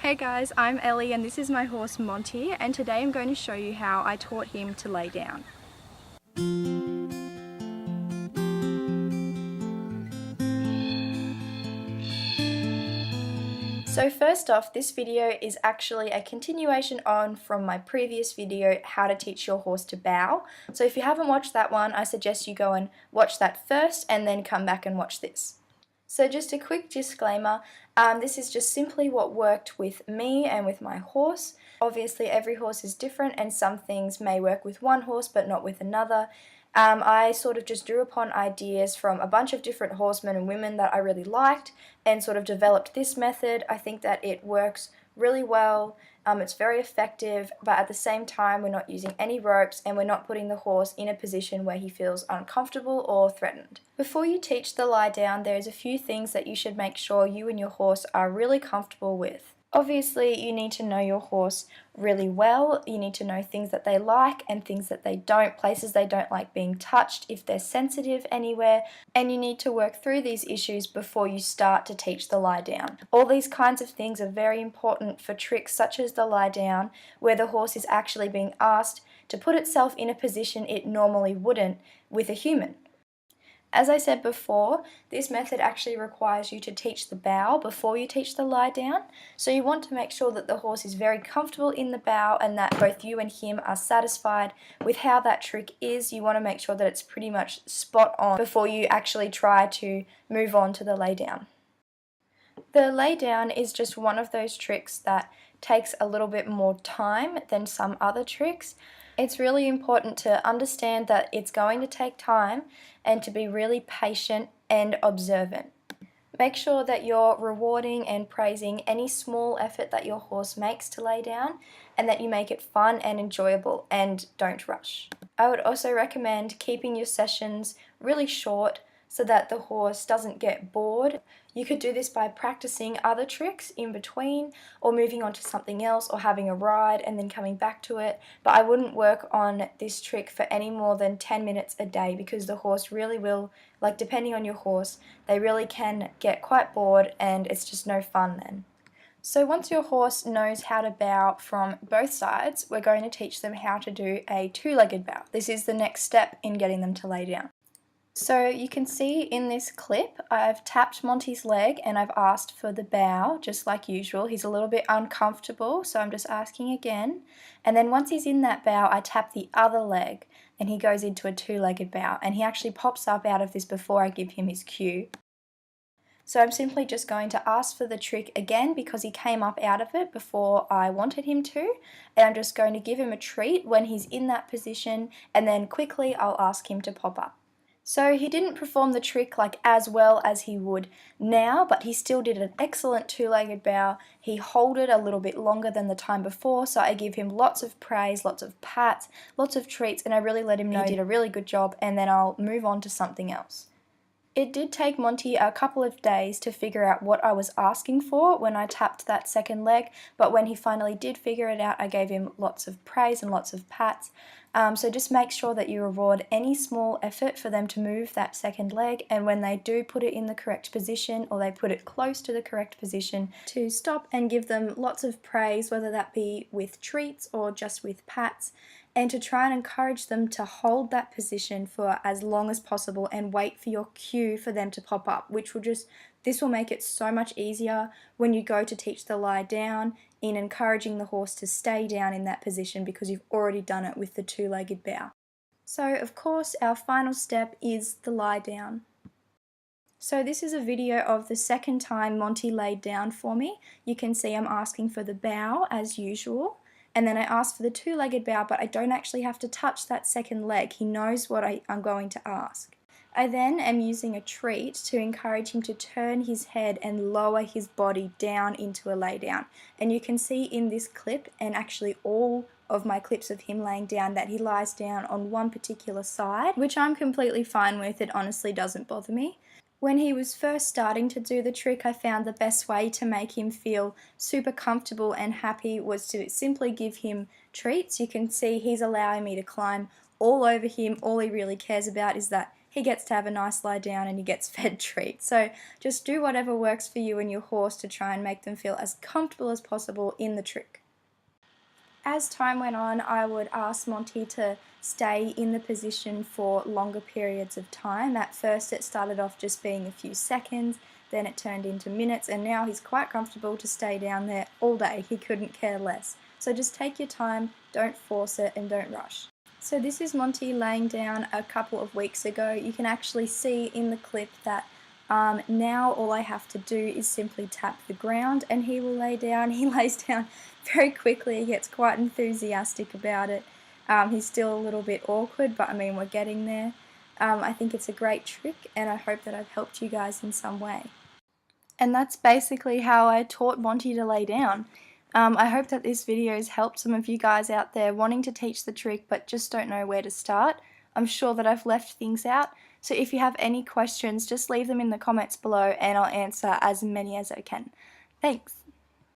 Hey guys, I'm Ellie and this is my horse Monty, and today I'm going to show you how I taught him to lay down. So first off, this video is actually a continuation on from my previous video, how to teach your horse to bow. So if you haven't watched that one, I suggest you go and watch that first and then come back and watch this. So just a quick disclaimer, this is just simply what worked with me and with my horse. Obviously every horse is different and some things may work with one horse but not with another. I sort of just drew upon ideas from a bunch of different horsemen and women that I really liked and sort of developed this method. I think that it works really well. It's very effective, but at the same time we're not using any ropes and we're not putting the horse in a position where he feels uncomfortable or threatened. Before you teach the lie down, there's a few things that you should make sure you and your horse are really comfortable with. Obviously, you need to know your horse really well. You need to know things that they like and things that they don't, places they don't like being touched, if they're sensitive anywhere, and you need to work through these issues before you start to teach the lie down. All these kinds of things are very important for tricks such as the lie down, where the horse is actually being asked to put itself in a position it normally wouldn't with a human. As I said before, this method actually requires you to teach the bow before you teach the lie down. So you want to make sure that the horse is very comfortable in the bow and that both you and him are satisfied with how that trick is. You want to make sure that it's pretty much spot on before you actually try to move on to the lay down. The lay down is just one of those tricks that takes a little bit more time than some other tricks. It's really important to understand that it's going to take time and to be really patient and observant. Make sure that you're rewarding and praising any small effort that your horse makes to lay down and that you make it fun and enjoyable and don't rush. I would also recommend keeping your sessions really short so that the horse doesn't get bored. You could do this by practicing other tricks in between or moving on to something else or having a ride and then coming back to it, but I wouldn't work on this trick for any more than 10 minutes a day because the horse really will, like depending on your horse, they really can get quite bored and it's just no fun then. So once your horse knows how to bow from both sides, we're going to teach them how to do a two-legged bow. This is the next step in getting them to lay down. So you can see in this clip, I've tapped Monty's leg and I've asked for the bow, just like usual. He's a little bit uncomfortable, so I'm just asking again. And then once he's in that bow, I tap the other leg and he goes into a two-legged bow. And he actually pops up out of this before I give him his cue. So I'm simply just going to ask for the trick again because he came up out of it before I wanted him to. And I'm just going to give him a treat when he's in that position and then quickly I'll ask him to pop up. So he didn't perform the trick like as well as he would now, but he still did an excellent two-legged bow. He held it a little bit longer than the time before, so I give him lots of praise, lots of pats, lots of treats, and I really let him know he did a really good job, and then I'll move on to something else. It did take Monty a couple of days to figure out what I was asking for when I tapped that second leg, but when he finally did figure it out, I gave him lots of praise and lots of pats. So just make sure that you reward any small effort for them to move that second leg, and when they do put it in the correct position or they put it close to the correct position, to stop and give them lots of praise, whether that be with treats or just with pats, and to try and encourage them to hold that position for as long as possible and wait for your cue for them to pop up, this will make it so much easier when you go to teach the lie down in encouraging the horse to stay down in that position because you've already done it with the two-legged bow. So of course our final step is the lie down. So this is a video of the second time Monty laid down for me. You can see I'm asking for the bow as usual. And then I ask for the two-legged bow, but I don't actually have to touch that second leg. He knows what I'm going to ask. I then am using a treat to encourage him to turn his head and lower his body down into a lay down. And you can see in this clip, and actually all of my clips of him laying down, that he lies down on one particular side, which I'm completely fine with. It honestly doesn't bother me. When he was first starting to do the trick, I found the best way to make him feel super comfortable and happy was to simply give him treats. You can see he's allowing me to climb all over him. All he really cares about is that he gets to have a nice lie down and he gets fed treats. So just do whatever works for you and your horse to try and make them feel as comfortable as possible in the trick. As time went on, I would ask Monty to stay in the position for longer periods of time. At first it started off just being a few seconds, then it turned into minutes, and now he's quite comfortable to stay down there all day. He couldn't care less. So just take your time, don't force it, and don't rush. So this is Monty laying down a couple of weeks ago. You can actually see in the clip that now all I have to do is simply tap the ground and he will lay down. He lays down very quickly, he gets quite enthusiastic about it. He's still a little bit awkward, but I mean, we're getting there. I think it's a great trick and I hope that I've helped you guys in some way. And that's basically how I taught Monty to lay down. I hope that this video has helped some of you guys out there wanting to teach the trick but just don't know where to start. I'm sure that I've left things out, so if you have any questions, just leave them in the comments below and I'll answer as many as I can. Thanks!